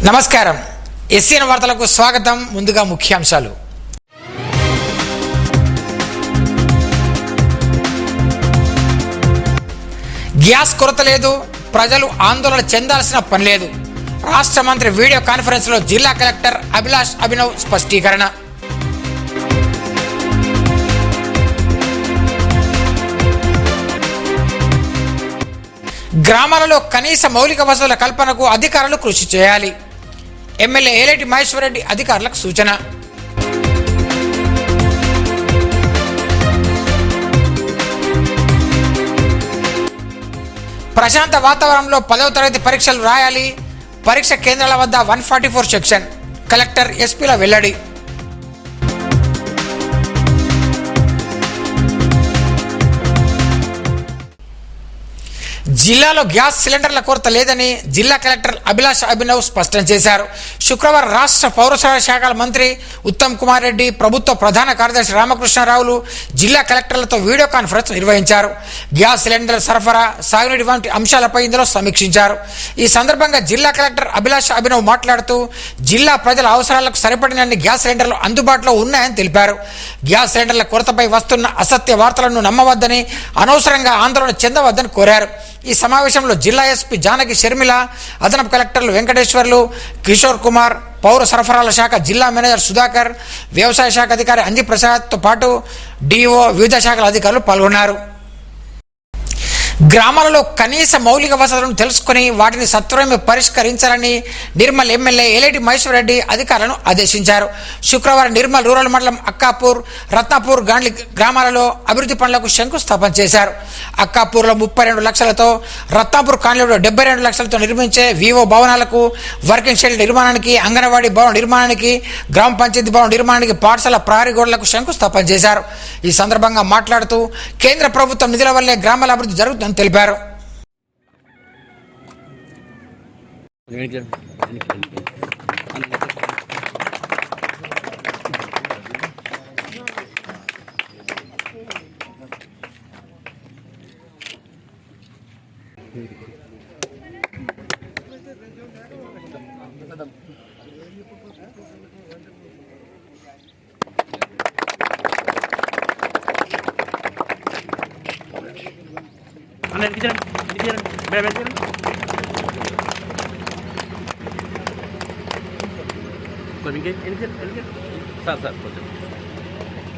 నమస్కారం. ఎస్సీఎన్ వార్తలకు స్వాగతం. ముందుగా ముఖ్యాంశాలు. గ్యాస్ కొరత లేదు, ప్రజలు ఆందోళన చెందాల్సిన పని లేదు. రాష్ట్ర మంత్రి వీడియో కాన్ఫరెన్స్లో జిల్లా కలెక్టర్ అభిలాష్ అభినవ్ స్పష్టీకరణ. గ్రామాలలో కనీస మౌలిక వసతుల కల్పనకు అధికారులు కృషి చేయాలి. ఎమ్మెల్యే ఏలేటి మహేశ్వర్ రెడ్డి అధికారులకు సూచన. ప్రశాంత వాతావరణంలో 10వ తరగతి పరీక్షలు రాయాలి. పరీక్ష కేంద్రాల వద్ద 144 సెక్షన్. కలెక్టర్ ఎస్పీల వెల్లడి. జిల్లాలో గ్యాస్ సిలిండర్ల కొరత లేదని జిల్లా కలెక్టర్ అభిలాష్ అభినవ్ స్పష్టం చేశారు. శుక్రవారం రాష్ట్ర పౌర శాఖల మంత్రి ఉత్తమ్ కుమార్ రెడ్డి, ప్రభుత్వ ప్రధాన కార్యదర్శి రామకృష్ణారావులు జిల్లా కలెక్టర్లతో వీడియో కాన్ఫరెన్స్ నిర్వహించారు. గ్యాస్ సిలిండర్ల సరఫరా, సాగునీటి వంటి అంశాలపై ఇందులో సమీక్షించారు. ఈ సందర్భంగా జిల్లా కలెక్టర్ అభిలాష్ అభినవ్ మాట్లాడుతూ జిల్లా ప్రజల అవసరాలకు సరిపడినన్ని గ్యాస్ సిలిండర్లు అందుబాటులో ఉన్నాయని తెలిపారు. గ్యాస్ సిలిండర్ల కొరతపై వస్తున్న అసత్య వార్తలను నమ్మవద్దని, అనవసరంగా ఆందోళన చెందవద్దని కోరారు. ఈ సమావేశంలో జిల్లా ఎస్పీ జానకి షర్మిల, అదనపు కలెక్టర్లు వెంకటేశ్వర్లు, కిషోర్ కుమార్, పౌర సరఫరాల శాఖ జిల్లా మేనేజర్ సుధాకర్, వ్యవసాయ శాఖ అధికారి అంజీ ప్రసాద్తో పాటు డిఓ, వివిధ శాఖల అధికారులు పాల్గొన్నారు. గ్రామాలలో కనీస మౌలిక వసతులను తెలుసుకుని వాటిని సత్వరమే పరిష్కరించాలని నిర్మల్ ఎమ్మెల్యే ఏలేటి మహేశ్వర్ రెడ్డి అధికారులను ఆదేశించారు. శుక్రవారం నిర్మల్ రూరల్ మండలం అక్కాపూర్, రత్నాపూర్, గాండ్లి గ్రామాలలో అభివృద్ధి పనులకు శంకుస్థాపన చేశారు. అక్కాపూర్లో 32 లక్షలతో, రత్నాపూర్ కాలనీలో 72 లక్షలతో నిర్మించే వివో భవనాలకు, వర్కింగ్ షెడ్ నిర్మాణానికి, అంగన్వాడీ భవన నిర్మాణానికి, గ్రామ పంచాయతీ భవన నిర్మాణానికి, పాఠశాల ప్రహరీ గోడలకు శంకుస్థాపన చేశారు. ఈ సందర్భంగా మాట్లాడుతూ కేంద్ర ప్రభుత్వం నిధుల వల్లే గ్రామాల అభివృద్ధి జరుగుతుందని తెలిపారు.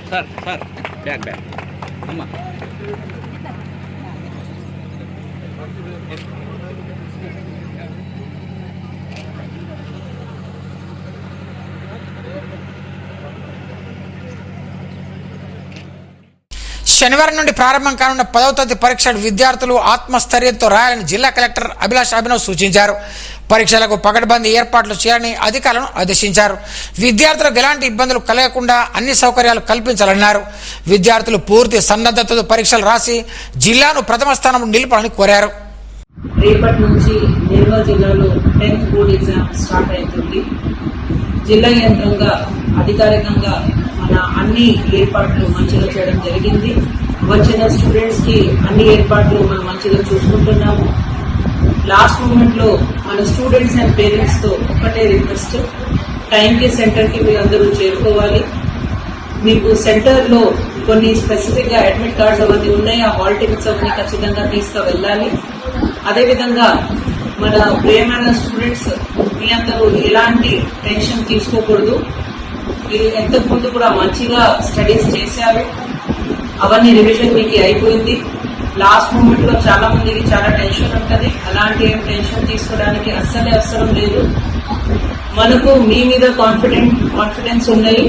సార్ బ్యాగ్ అమ్మా. శనివారం నుండి ప్రారంభం కానున్న 10వ తరగతి పరీక్షలు విద్యార్థులు ఆత్మస్థైర్యంతో రాయాలని జిల్లా కలెక్టర్ అభిలాష్ అభినవ్ సూచించారు. పరీక్షలకు పకడ్బందీ ఏర్పాట్లు చేయాలని అధికారులను ఆదేశించారు. విద్యార్థులకు ఎలాంటి ఇబ్బందులు కలగకుండా అన్ని సౌకర్యాలు కల్పించాలన్నారు. విద్యార్థులు పూర్తి సన్నద్ధతతో పరీక్షలు రాసి జిల్లాను ప్రథమ స్థానంలో నిలపాలని కోరారు. రేపటి నుంచి నిర్మల్ జిల్లాలో 10th బోర్డ్ ఎగ్జామ్ స్టార్ట్ అవుతుంది. జిల్లా యంత్రంగా అధికారికంగా మన అన్ని ఏర్పాట్లు మంచిగా చేయడం జరిగింది. వచ్చిన స్టూడెంట్స్ కి అన్ని ఏర్పాట్లు మనం మంచిగా చూసుకుంటున్నాము. లాస్ట్ మూమెంట్ లో మన స్టూడెంట్స్ అండ్ పేరెంట్స్ తో ఒక్కటే రిక్వెస్ట్, టైంకి సెంటర్ కి మీరు అందరూ చేరుకోవాలి. మీకు సెంటర్ లో కొన్ని స్పెసిఫిక్ గా అడ్మిట్ కార్డ్స్ అవన్నీ ఉన్నాయి, ఆ హాల్ టికెట్స్ అవన్నీ ఖచ్చితంగా తీసుకువెళ్ళాలి. అదేవిధంగా మన ప్రియమైన స్టూడెంట్స్, మీ అందరూ ఎలాంటి టెన్షన్ తీసుకోకూడదు. మీరు ఎంతకు ముందు కూడా మంచిగా స్టడీస్ చేశారు, అవన్నీ రివిజన్ మీకు అయిపోయింది. లాస్ట్ మూమెంట్ లో చాలా మందికి చాలా టెన్షన్ ఉంటుంది. అలాంటి ఏం టెన్షన్ తీసుకోవడానికి అస్సలు లేదు. మనకు మీ మీద కాన్ఫిడెన్స్ ఉన్నాయి.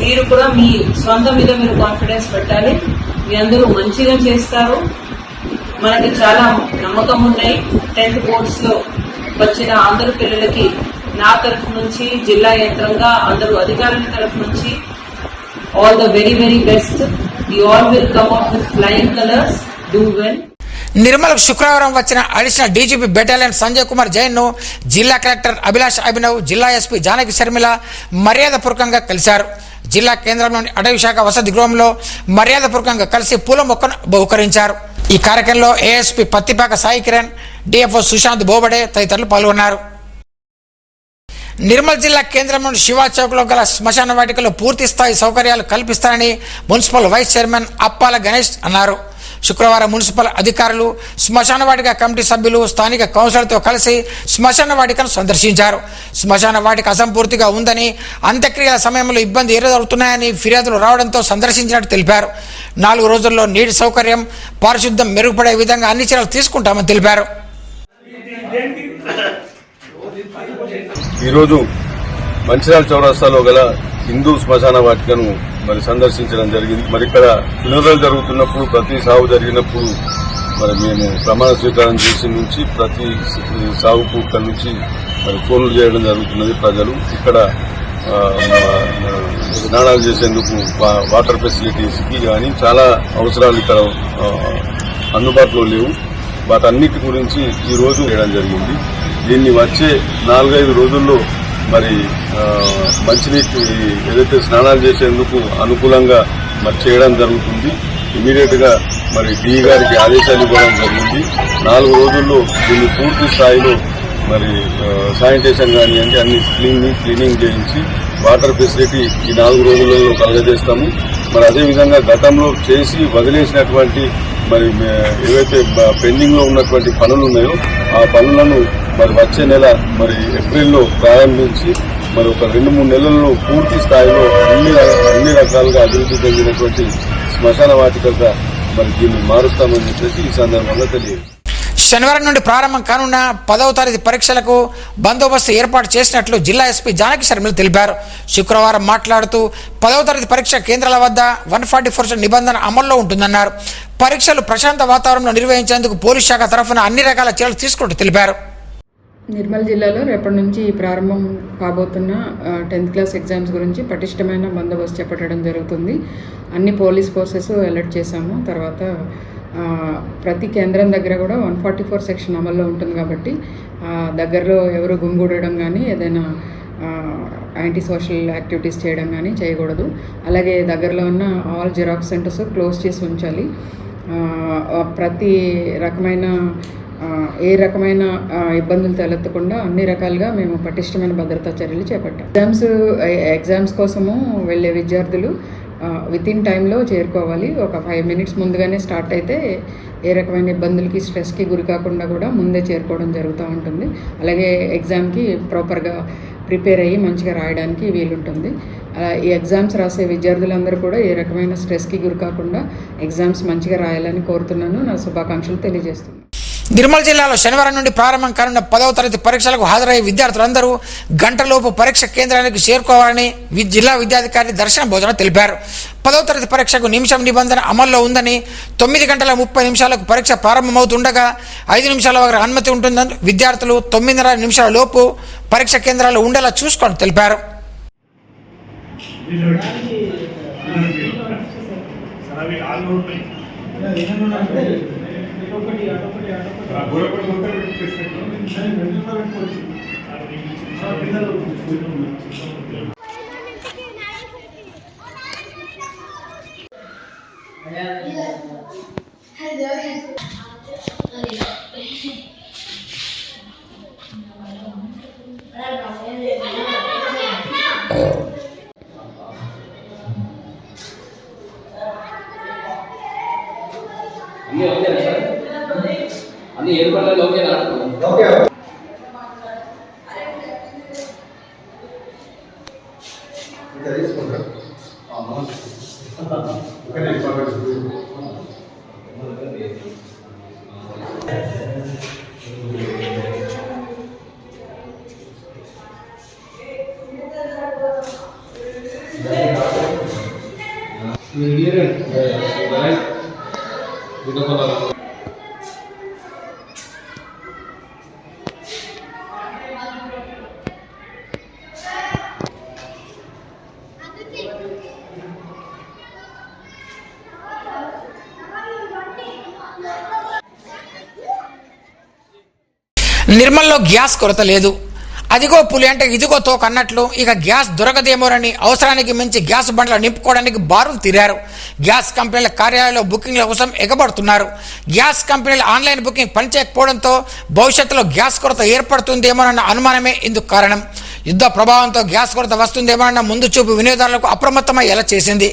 మీరు కూడా మీ సొంత మీద మీరు కాన్ఫిడెన్స్ పెట్టాలి. మీ అందరూ మంచిగా చేస్తారు. మనకి చాలా నమ్మకం ఉన్నాయి. 10th బోర్డ్స్ లో వచ్చిన అందరు పిల్లలకి నా తరఫు నుంచి, జిల్లా యంత్రంగా అందరూ అధికారుల తరఫు నుంచి all the very best. You all will come out with flying colours. Do well. నిర్మల్కు శుక్రవారం వచ్చిన additional DGP battalion Sanjay Kumar Jain ను జిల్లా కలెక్టర్ అభిలాష్ అభినవ్, జిల్లా ఎస్పీ జానకి షర్మిల మర్యాదపూర్వకంగా కలిశారు. జిల్లా కేంద్రంలోని అటవీ శాఖ వసతి గృహంలో మర్యాదపూర్వకంగా కలిసి పూల మొక్కను బహుకరించారు. ఈ కార్యక్రమంలో ఏఎస్పీ పత్తిపాక సాయి కిరణ్, డిఎఫ్ఓ సుశాంత్ బోబడే తదితరులు పాల్గొన్నారు. నిర్మల్ జిల్లా కేంద్రంలోని శివా చౌక్లో గల శ్మశాన వాటికలో పూర్తి స్థాయి సౌకర్యాలు కల్పిస్తారని మున్సిపల్ వైస్ చైర్మన్ అప్పాల గణేష్ అన్నారు. శుక్రవారం మున్సిపల్ అధికారులు శ్మశాన వాటిక కమిటీ సభ్యులు స్థానిక కౌన్సిలర్తో కలిసి శ్మశాన వాటికను సందర్శించారు. శ్మశాన వాటిక అసంపూర్తిగా ఉందని, అంత్యక్రియల సమయంలో ఇబ్బంది ఎదురవుతున్నాయని ఫిర్యాదులు రావడంతో సందర్శించినట్టు తెలిపారు. 4 రోజుల్లో నీటి సౌకర్యం, పారిశుద్ధ్యం మెరుగుపడే విధంగా అన్ని చర్యలు తీసుకుంటామని తెలిపారు. ఈరోజు మంచిర్యాల చౌరస్తాలో గల హిందూ శ్మశాన వాటికను సందర్శించడం జరిగింది. ఇక్కడ ఫినరల్ జరుగుతున్నప్పుడు, ప్రతి సాగు జరిగినప్పుడు మేము ప్రమాణ స్వీకారం చేసి నుంచి ప్రతి సాగుకు ఇక్కడ నుంచి ఫోన్లు చేయడం జరుగుతున్నది. ప్రజలు ఇక్కడ స్నానాలు చేసేందుకు వాటర్ ఫెసిలిటీస్కి కానీ చాలా అవసరాలు ఇక్కడ అందుబాటులో లేవు. వాటన్నిటి గురించి ఈ రోజు చేయడం జరిగింది. దీన్ని వచ్చే 4-5 రోజుల్లో మంచినీటి ఏదైతే స్నానాలు చేసేందుకు అనుకూలంగా చేయడం జరుగుతుంది. ఇమీడియట్ గా డి గారికి ఆదేశాలు ఇవ్వడం జరిగింది. 4 రోజుల్లో దీన్ని పూర్తి స్థాయిలో శానిటేషన్ కానివ్వండి అన్ని క్లీనింగ్ చేయించి వాటర్ ఫెసిలిటీ ఈ 4 రోజులలో కలగజేస్తాము. అదేవిధంగా గతంలో చేసి వదిలేసినటువంటి ఏవైతే పెండింగ్ లో ఉన్నటువంటి పనులు ఉన్నాయో ఆ పనులను వచ్చే నెల ఏప్రిల్లో ప్రారంభించి ఒక 2-3 నెలల్లో పూర్తి స్థాయిలో అన్ని రకాలుగా అభివృద్ధి చెందినటువంటి శ్మశాన వాటికగా దీన్ని మారుస్తామని చెప్పేసి ఈ సందర్భంగా తెలియదు. శనివారం నుండి ప్రారంభం కానున్న 10వ తరగతి పరీక్షలకు బందోబస్తు ఏర్పాటు చేసినట్లు జిల్లా ఎస్పీ జానకి శర్మిల తెలిపారు. శుక్రవారం మాట్లాడుతూ 10వ తరగతి పరీక్ష కేంద్రాల వద్ద 144 నిబంధన అమల్లో ఉంటుందన్నారు. పరీక్షలు ప్రశాంత వాతావరణంలో నిర్వహించేందుకు పోలీస్ శాఖ తరఫున అన్ని రకాల చర్యలు తీసుకుంటూ తెలిపారు. నిర్మల్ జిల్లాలో రేపటి నుంచి ప్రారంభం కాబోతున్న 10th క్లాస్ ఎగ్జామ్స్ గురించి పటిష్టమైన బందోబస్తు చేపట్టడం జరుగుతుంది. అన్ని పోలీస్ ఫోర్సెస్ అలర్ట్ చేశాము. తర్వాత ప్రతి కేంద్రం దగ్గర కూడా 144 సెక్షన్ అమల్లో ఉంటుంది కాబట్టి దగ్గరలో ఎవరు గుమిగూడడం కానీ ఏదైనా యాంటీ సోషల్ యాక్టివిటీస్ చేయడం కానీ చేయకూడదు. అలాగే దగ్గరలో ఉన్న ఆల్ జిరాక్స్ సెంటర్స్ క్లోజ్ చేసి ఉంచాలి. ప్రతి రకమైన ఏ రకమైన ఇబ్బందులు తలెత్తకుండా అన్ని రకాలుగా మేము పటిష్టమైన భద్రతా చర్యలు చేపట్టాం. ఎగ్జామ్స్ కోసము వెళ్ళే విద్యార్థులు వితిన్ టైంలో చేరుకోవాలి. ఒక 5 minutes ముందుగానే స్టార్ట్ అయితే ఏ రకమైన ఇబ్బందులకి స్ట్రెస్కి గురి కాకుండా కూడా ముందే చేరుకోవడం జరుగుతూ ఉంటుంది. అలాగే ఎగ్జామ్కి ప్రాపర్గా ప్రిపేర్ అయ్యి మంచిగా రాయడానికి వీలుంటుంది. ఈ ఎగ్జామ్స్ రాసే విద్యార్థులందరూ కూడా ఏ రకమైన స్ట్రెస్కి గురి కాకుండా ఎగ్జామ్స్ మంచిగా రాయాలని కోరుతున్నాను. నా శుభాకాంక్షలు తెలియజేస్తున్నాను. నిర్మల్ జిల్లాలో శనివారం నుండి ప్రారంభం కానున్న 10వ తరగతి పరీక్షలకు హాజరయ్యే విద్యార్థులందరూ గంటలోపు పరీక్ష కేంద్రానికి చేరుకోవాలని జిల్లా విద్యాధికారి దర్శన భోజన తెలిపారు. 10వ తరగతి పరీక్షకు నిమిషం నిబంధన అమల్లో ఉందని 9:30 పరీక్ష ప్రారంభమవుతుండగా 5 నిమిషాల వరకు అనుమతి ఉంటుందని విద్యార్థులు 9:30 నిమిషాల లోపు పరీక్ష కేంద్రాల్లో ఉండేలా చూసుకోవాలని తెలిపారు. అన్ని ఏర్పాట్లు ఓకేనా? ఓకే. నిర్మల్లో గ్యాస్ కొరత లేదు. అదిగో పులి అంటే ఇదిగో తోక అన్నట్లు ఇక గ్యాస్ దొరకదేమోనని అవసరానికి మించి గ్యాస్ బండ్లు నింపుకోవడానికి బారులు తీరారు. గ్యాస్ కంపెనీల కార్యాలయంలో బుకింగ్ల కోసం ఎగబడుతున్నారు. గ్యాస్ కంపెనీల ఆన్లైన్ బుకింగ్ పనిచేయకపోవడంతో భవిష్యత్తులో గ్యాస్ కొరత ఏర్పడుతుందేమోనన్న అనుమానమే ఇందుకు కారణం. యుద్ధ ప్రభావంతో గ్యాస్ కొరత వస్తుందేమన్న ముందు చూపు వినియోగదారులకు అప్రమత్తమయ్యేలా చేసింది.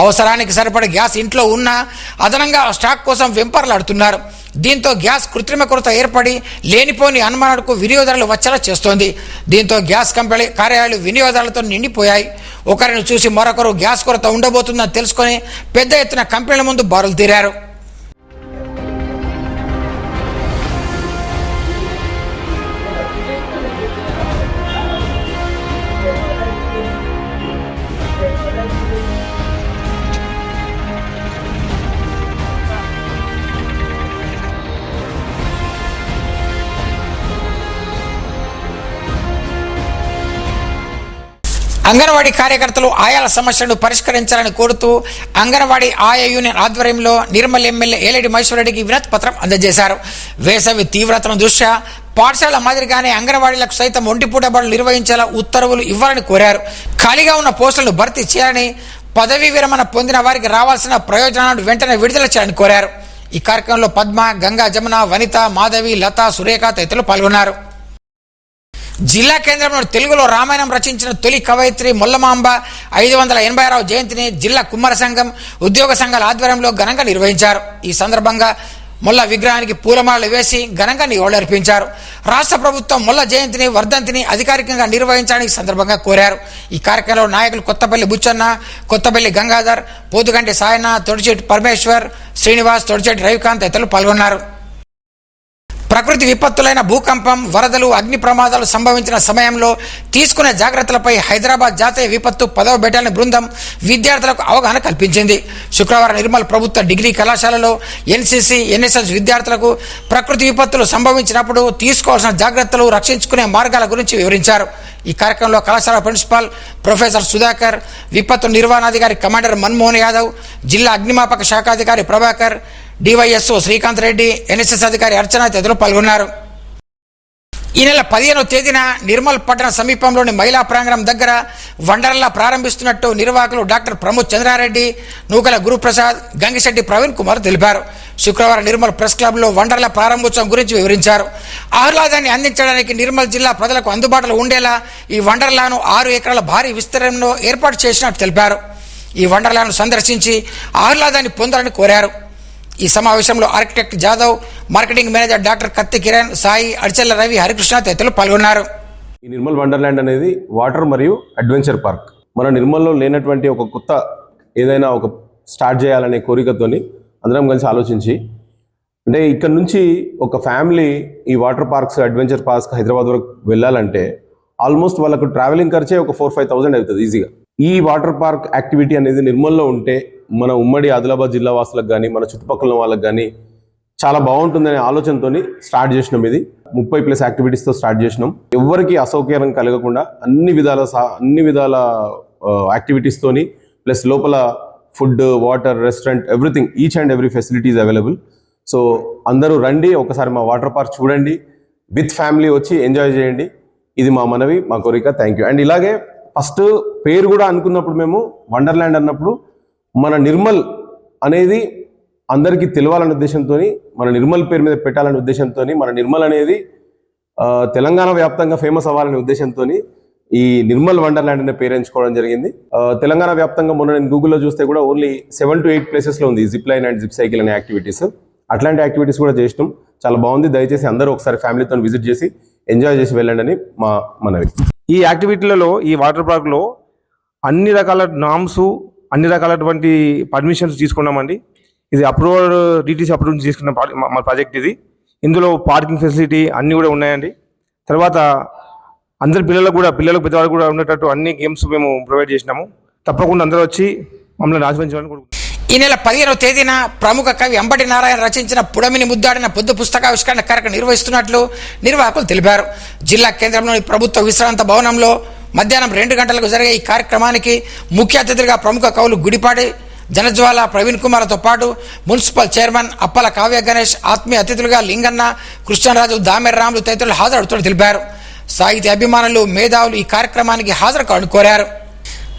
అవసరానికి సరిపడ గ్యాస్ ఇంట్లో ఉన్నా అదనంగా స్టాక్ కోసం వెంపర్లాడుతున్నారు. దీంతో గ్యాస్ కృత్రిమ కొరత ఏర్పడి లేనిపోని అనుమానాలకు వినియోగదారులు వచ్చేలా చేస్తోంది. దీంతో గ్యాస్ కంపెనీ కార్యాలయాలు వినియోగదారులతో నిండిపోయాయి. ఒకరిని చూసి మరొకరు గ్యాస్ కొరత ఉండబోతుందని తెలుసుకొని పెద్ద ఎత్తున కంపెనీల ముందు బారులు తీరారు. అంగన్వాడీ కార్యకర్తలు ఆయాల సమస్యలను పరిష్కరించాలని కోరుతూ అంగన్వాడీ ఆయా యూనియన్ ఆధ్వర్యంలో నిర్మల్ ఎమ్మెల్యే ఏలేడి మహేశ్వరరెడ్డికి వినతి పత్రం అందజేశారు. వేసవి తీవ్రతను దృష్ట్యా పాఠశాల మాదిరిగానే అంగన్వాడీలకు సైతం ఒంటిపూట బడులు నిర్వహించేలా ఉత్తర్వులు ఇవ్వాలని కోరారు. ఖాళీగా ఉన్న పోస్టులను భర్తీ చేయాలని, పదవీ విరమణ పొందిన వారికి రావాల్సిన ప్రయోజనాలను వెంటనే విడుదల చేయాలని కోరారు. ఈ కార్యక్రమంలో పద్మ, గంగా జమున, వనిత, మాధవి, లత, సురేఖ తదితరులు పాల్గొన్నారు. జిల్లా కేంద్రంలో తెలుగులో రామాయణం రచించిన తొలి కవయిత్రి మొల్లమాంబ 586వ జయంతిని జిల్లా కుమ్మర సంఘం, ఉద్యోగ సంఘాల ఆధ్వర్యంలో ఘనంగా నిర్వహించారు. ఈ సందర్భంగా మొల్ల విగ్రహానికి పూలమాలలు వేసి ఘనంగా నివాళులర్పించారు. రాష్ట్ర ప్రభుత్వం మొల్ల జయంతిని, వర్ధంతిని అధికారికంగా నిర్వహించాలని ఈ సందర్భంగా కోరారు. ఈ కార్యక్రమంలో నాయకులు కొత్తపల్లి బుచ్చన్న, కొత్తపల్లి గంగాధర్, పోతుగంటి సాయన, తొడిచెట్టి పరమేశ్వర్, శ్రీనివాస్, తొడిచెట్టి రవికాంత్ తదితరులు పాల్గొన్నారు. ప్రకృతి విపత్తులైన భూకంపం, వరదలు, అగ్ని ప్రమాదాలు సంభవించిన సమయంలో తీసుకునే జాగ్రత్తలపై హైదరాబాద్ జాతీయ విపత్తు 10వ బెటాలియన్ బృందం విద్యార్థులకు అవగాహన కల్పించింది. శుక్రవారం నిర్మల్ ప్రభుత్వ డిగ్రీ కళాశాలలో ఎన్సీసీ, ఎన్ఎస్ఎస్ విద్యార్థులకు ప్రకృతి విపత్తులు సంభవించినప్పుడు తీసుకోవాల్సిన జాగ్రత్తలు, రక్షించుకునే మార్గాల గురించి వివరించారు. ఈ కార్యక్రమంలో కళాశాల ప్రిన్సిపాల్ ప్రొఫెసర్ సుధాకర్, విపత్తు నిర్వహణాధికారి కమాండర్ మన్మోహన్ యాదవ్, జిల్లా అగ్నిమాపక శాఖాధికారి ప్రభాకర్, డివైఎస్ఓ శ్రీకాంత్ రెడ్డి, ఎన్ఎస్ఎస్ అధికారి అర్చన తదితరులు పాల్గొన్నారు. ఈ నెల 15వ తేదీన నిర్మల్ పట్టణ సమీపంలోని మహిళా ప్రాంగణం దగ్గర వండర్లా ప్రారంభిస్తున్నట్టు నిర్వాహకులు డాక్టర్ ప్రమోద్ చంద్రారెడ్డి, నూకల గురుప్రసాద్, గంగిశెట్టి ప్రవీణ్ కుమార్ తెలిపారు. శుక్రవారం నిర్మల్ ప్రెస్ క్లబ్లో వండర్లా ప్రారంభోత్సవం గురించి వివరించారు. ఆహ్లాదాన్ని అందించడానికి నిర్మల్ జిల్లా ప్రజలకు అందుబాటులో ఉండేలా ఈ వండర్లాను 6 ఎకరాల భారీ విస్తీర్ణంలో ఏర్పాటు చేసినట్టు తెలిపారు. ఈ వండర్లాను సందర్శించి ఆహ్లాదాన్ని పొందాలని కోరారు. ఈ సమావేశంలో architect Jadhav, marketing manager doctor కత్తి కిరణ్, సాయి, అడిచెల్ల రవి, హరికృష్ణ తదితరులు పాల్గొన్నారు. ఈ నిర్మల్ వండర్లాండ్ అనేది వాటర్ మరియు అడ్వెంచర్ పార్క్. మన నిర్మల్లో లేనటువంటి ఒక కొత్త ఏదైనా ఒక స్టార్ట్ చేయాలనే కోరికతోని అందరం కలిసి ఆలోచించి, అంటే ఇక్కడ నుంచి ఒక ఫ్యామిలీ ఈ water parks, adventure parks Hyderabad వరకు వెళ్ళాలంటే ఆల్మోస్ట్ వాళ్ళకు ట్రావెలింగ్ ఖర్చే ఒక 4-5 అవుతుంది ఈజీగా. ఈ వాటర్ పార్క్ యాక్టివిటీ అనేది నిర్మల్లో ఉంటే మన ఉమ్మడి ఆదిలాబాద్ జిల్లా వాసులకు కానీ, మన చుట్టుపక్కల వాళ్ళకి కానీ చాలా బాగుంటుందనే ఆలోచనతో స్టార్ట్ చేసినాం. ఇది 30+ యాక్టివిటీస్తో స్టార్ట్ చేసినాం. ఎవరికి అసౌకర్యం కలగకుండా అన్ని విధాల యాక్టివిటీస్తోని, ప్లస్ లోపల food, water, restaurant, everything, each and every facility is available. So అందరూ రండి, ఒకసారి మా వాటర్ పార్క్ చూడండి, విత్ ఫ్యామిలీ వచ్చి ఎంజాయ్ చేయండి. ఇది మా మనవి, మా కోరిక. Thank you. అండ్ ఇలాగే ఫస్ట్ పేరు కూడా అనుకున్నప్పుడు మేము వండర్లాండ్ అన్నప్పుడు మన నిర్మల్ అనేది అందరికీ తెలవాలనే ఉద్దేశంతో, మన నిర్మల్ పేరు మీద పెట్టాలనే ఉద్దేశంతో, మన నిర్మల్ అనేది తెలంగాణ వ్యాప్తంగా ఫేమస్ అవ్వాలనే ఉద్దేశంతో ఈ నిర్మల్ వండర్లాండ్ అనే పేరు ఎంచుకోవడం జరిగింది. తెలంగాణ వ్యాప్తంగా మొన్న నేను గూగుల్లో చూస్తే కూడా ఓన్లీ 7 to 8 ప్లేసెస్లో ఉంది zip line and zip cycle అనే యాక్టివిటీస్. అట్లాంటి యాక్టివిటీస్ కూడా చేసినాం. చాలా బాగుంది. దయచేసి అందరూ ఒకసారి ఫ్యామిలీతో విజిట్ చేసి ఎంజాయ్ చేసి వెళ్ళండి అని మా మనవి. ఈ యాక్టివిటీలలో, ఈ వాటర్ పార్క్లో అన్ని రకాల నామ్స్, అన్ని రకాలటువంటి పర్మిషన్స్ తీసుకున్నామండి. ఇది అప్రూవ్డ్, డిటిసి అప్రూవ్ తీసుకున్న మా ప్రాజెక్ట్ ఇది. ఇందులో పార్కింగ్ ఫెసిలిటీ అన్నీ కూడా ఉన్నాయండి. తర్వాత అందరి పిల్లలకు పెద్దవాళ్ళు కూడా ఉండేటట్టు అన్ని గేమ్స్ మేము ప్రొవైడ్ చేసినాము. తప్పకుండా అందరూ వచ్చి మమ్మల్ని ఆస్వాదించాలని కోరుకుంటున్నాం. ఈ నెల 15వ తేదీన ప్రముఖ కవి అంబటి నారాయణ రచించిన పుడమిని ముద్దాడిన పొద్దు పుస్తకావిష్కరణ కార్యక్రమం నిర్వహిస్తున్నట్లు నిర్వాహకులు తెలిపారు. జిల్లా కేంద్రంలోని ప్రభుత్వ విశ్రాంత భవనంలో మధ్యాహ్నం 2 గంటలకు జరిగే ఈ కార్యక్రమానికి ముఖ్య అతిథులుగా ప్రముఖ కవులు గుడిపాటి జనజ్వాల ప్రవీణ్ కుమార్తో పాటు మున్సిపల్ చైర్మన్ అప్పల కావ్య గణేష్, ఆత్మీయ అతిథులుగా లింగన్న, కృష్ణరాజు, దామెర రాములు తదితరులు హాజరవుతున్నట్టు తెలిపారు. సాహిత్య అభిమానులు, మేధావులు ఈ కార్యక్రమానికి హాజరు కావాలని కోరారు.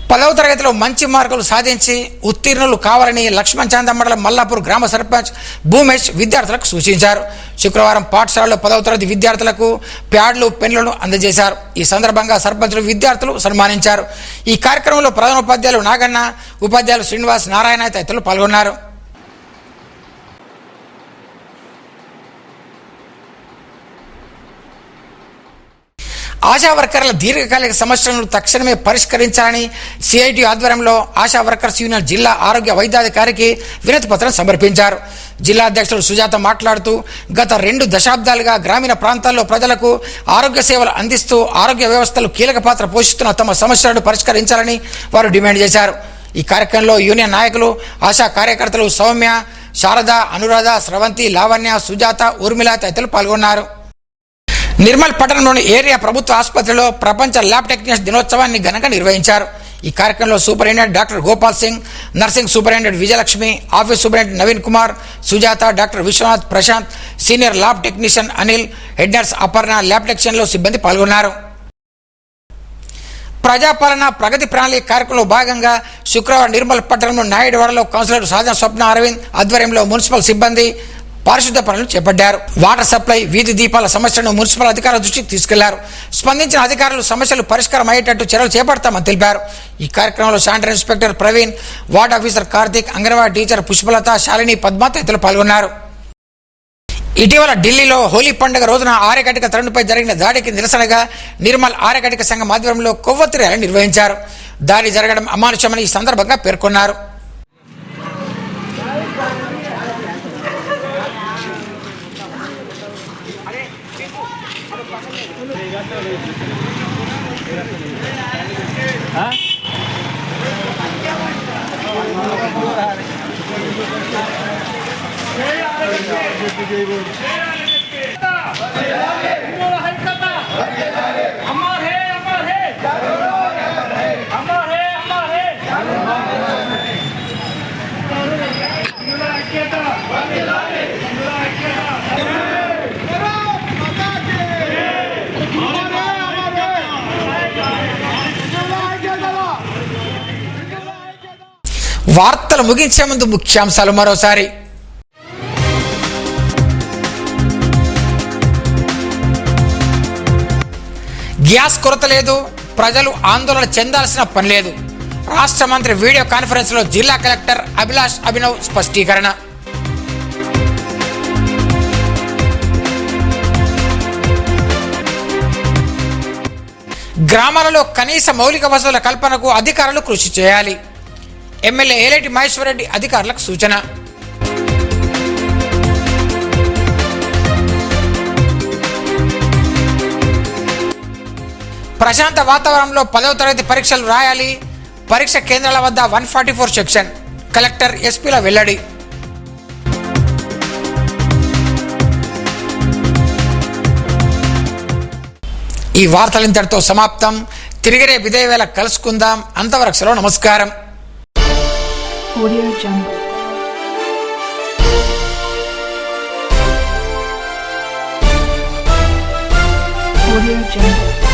10వ తరగతిలో మంచి మార్కులు సాధించి ఉత్తీర్ణులు కావాలని లక్ష్మణ్ చాంద మండలం మల్లాపూర్ గ్రామ సర్పంచ్ భూమేష్ విద్యార్థులకు సూచించారు. శుక్రవారం పాఠశాలలో 10వ తరగతి విద్యార్థులకు ప్యాడ్లు, పెన్నులను అందజేశారు. ఈ సందర్భంగా సర్పంచులు, విద్యార్థులు సన్మానించారు. ఈ కార్యక్రమంలో ప్రధానోపాధ్యాయులు నాగన్న, ఉపాధ్యాయులు శ్రీనివాస్, నారాయణ తదితరులు పాల్గొన్నారు. ఆశా వర్కర్ల దీర్ఘకాలిక సమస్యలను తక్షణమే పరిష్కరించాలని సిఐటి ఆధ్వర్యంలో ఆశా వర్కర్స్ యూనియన్ జిల్లా ఆరోగ్య వైద్యాధికారికి వినతి పత్రం సమర్పించారు. జిల్లా అధ్యక్షుడు సుజాత మాట్లాడుతూ గత 2 దశాబ్దాలుగా గ్రామీణ ప్రాంతాల్లో ప్రజలకు ఆరోగ్య సేవలు అందిస్తూ ఆరోగ్య వ్యవస్థలు కీలక పాత్ర పోషిస్తున్న తమ సమస్యలను పరిష్కరించాలని వారు డిమాండ్ చేశారు. ఈ కార్యక్రమంలో యూనియన్ నాయకులు, ఆశా కార్యకర్తలు సౌమ్య, శారద, అనురాధ, స్రవంతి, లావణ్య, సుజాత, ఊర్మిళ తదితరులు పాల్గొన్నారు. నిర్మల్ పట్టణంలోని ఏరియా ప్రభుత్వ ఆసుపత్రిలో ప్రపంచ ల్యాబ్ టెక్నీషియన్స్ దినోత్సవాన్ని ఘనంగా నిర్వహించారు. ఈ కార్యక్రమంలో superintendent doctor Gopal Singh, nursing superintendent Vijayalakshmi, office superintendent Naveen Kumar, Sujatha, doctor Vishwanath, Prashanth, senior lab technician Anil, head nurse Aparna, lab టెక్నీషియన్లో సిబ్బంది పాల్గొన్నారు. ప్రజాపాలన ప్రగతి ప్రణాళిక కార్యక్రమంలో భాగంగా శుక్రవారం నిర్మల్ పట్టణంలో నాయుడువాడలో కౌన్సిలర్ సాధన స్వప్న అరవింద్ ఆధ్వర్యంలో మున్సిపల్ సిబ్బంది పారిశుద్ధ పనులు చేపట్టారు. వాటర్ సప్లై, వీధి దీపాల సమస్యలను మున్సిపల్ అధికారుల దృష్టికి తీసుకెళ్లారు. స్పందించిన అధికారులు సమస్యలు పరిష్కారం అయ్యేటట్టు చర్యలు చేపడతామని తెలిపారు. ఈ కార్యక్రమంలో sanitary inspector Praveen, ward officer Karthik, anganwadi teacher Pushpalatha, Shalini, Padma తదితరులు పాల్గొన్నారు. ఇటీవల ఢిల్లీలో హోలీ పండుగ రోజున ఆర్యకటిక తరుణుపై జరిగిన దాడికి నిరసనగా నిర్మల్ ఆర్యకటిక సంఘం ఆధ్వర్యంలో కొవ్వొత్తి ర్యాలీ నిర్వహించారు. దాడి జరగడం అమానుషమని ఈ సందర్భంగా పేర్కొన్నారు. వార్తలు ముగించే ముందు ముఖ్యాంశాలు మరోసారి. గ్యాస్ కొరత లేదు, ప్రజలు ఆందోళన చెందాల్సిన పని లేదు. రాష్ట్ర మంత్రి వీడియో కాన్ఫరెన్స్లో జిల్లా కలెక్టర్ అభిలాష్ అభినవ్ స్పష్టీకరణ. గ్రామాలలో కనీస మౌలిక వసతుల కల్పనకు అధికారులు కృషి చేయాలి. ఎమ్మెల్యే ఏలేటి మహేశ్వరరెడ్డి అధికారులకు సూచన. ప్రశాంత వాతావరణంలో 10వ తరగతి పరీక్షలు రాయాలి. పరీక్ష కేంద్రాల వద్ద 144 సెక్షన్. కలెక్టర్, ఎస్పీల వెల్లడి. ఈ వార్తలు ఇంతటితో సమాప్తం. తిరిగి రేపు ఇదే వేళ కలుసుకుందాం. అంతవరకు సెలవు. నమస్కారం. Audio Jungle. Audio Jungle.